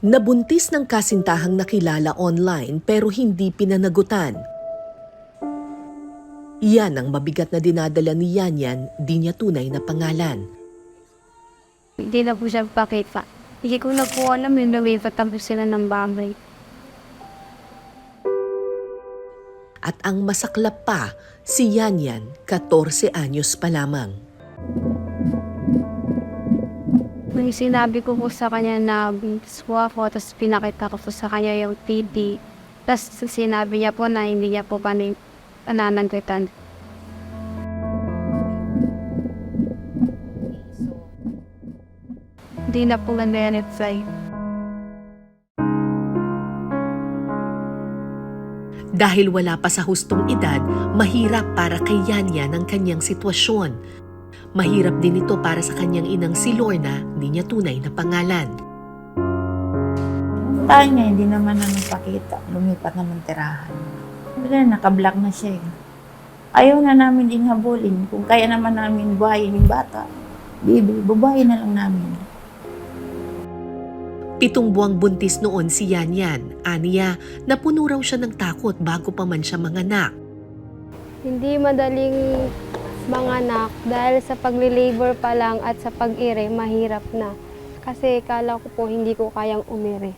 Nabuntis ng kasintahang nakilala online pero hindi pinanagutan. Iyan ang mabigat na dinadala ni Yanyan, di niya tunay na pangalan. Hindi na po siya pakita. Hindi ko na po alam yung lumipat tapos sila ng bahay. At ang masaklap pa, si Yanyan, 14 anyos pa lamang. May sinabi ko po sa kanya na buntis po ako, tapos pinakita ko po sa kanya yung TD. Tapos sinabi niya po na hindi niya po pananagwitan. Hindi na po na-verify. Dahil wala pa sa hustong edad, mahirap para kay Yanyan ang kanyang sitwasyon. Mahirap din ito para sa kanyang inang si Lorna, di niya tunay na pangalan. Tayo niya, hindi naman pakita. Lumipat naman tirahan. Bila nakablock na siya eh. Ayaw na namin din habulin. Kung kaya naman namin buhayin yung bata, bubuhayin na lang namin. 7 buwang buntis noon si Yanyan. Aniya, napuno raw siya ng takot bago pa man siya manganak. Hindi madaling manganak dahil sa pagli-labor pa lang at sa pag-ire, mahirap na. Kasi kala ko po hindi ko kayang umire.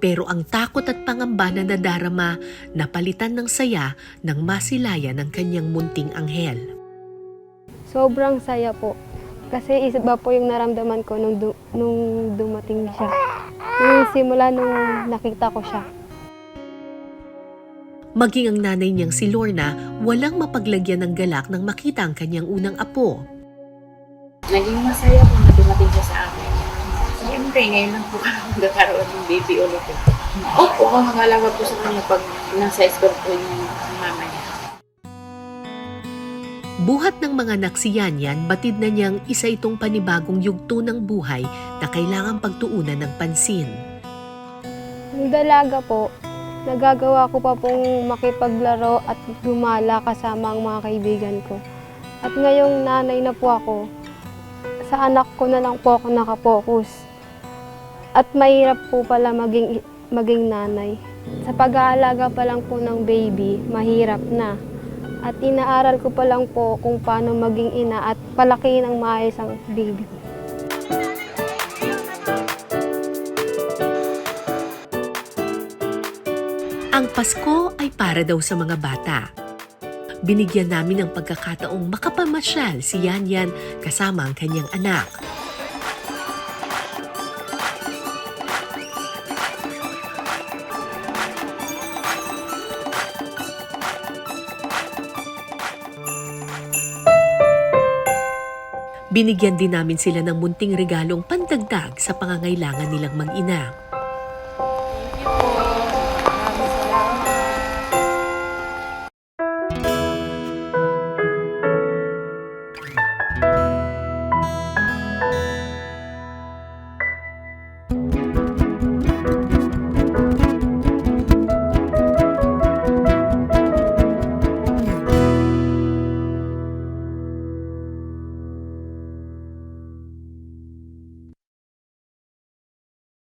Pero ang takot at pangamba na nadarama, napalitan ng saya nang masilayan ng kanyang munting anghel. Sobrang saya po. Kasi iba po yung naramdaman ko nung dumating siya. Nung simula nung nakita ko siya. Maging ang nanay niyang si Lorna, walang mapaglagyan ng galak nang makita ang kanyang unang apo. Naging masaya po na dumating siya sa amin. Siyempre, ngayon lang po magkakaroon ng baby ulit. Opo, ako mag-alaga po sa kanya pag nasa school po yung mama niya. Buhat ng mga anak si Yanyan, batid na niyang isa itong panibagong yugto ng buhay na kailangang pagtuunan ng pansin. Nung dalaga po, nagagawa ko pa pong makipaglaro at gumala kasama ang mga kaibigan ko. At ngayong nanay na po ako, sa anak ko na lang po ako nakapokus. At mahirap po pala maging nanay. Sa pag-aalaga pa lang po ng baby, mahirap na. At inaaral ko pa lang po kung paano maging ina at palakihin ang maayos ang baby. Ang Pasko ay para daw sa mga bata. Binigyan namin ng pagkakataong makapamasyal si Yanyan kasama ang kanyang anak. Binigyan din namin sila ng munting regalong pandagdag sa pangangailangan nilang mag-ina.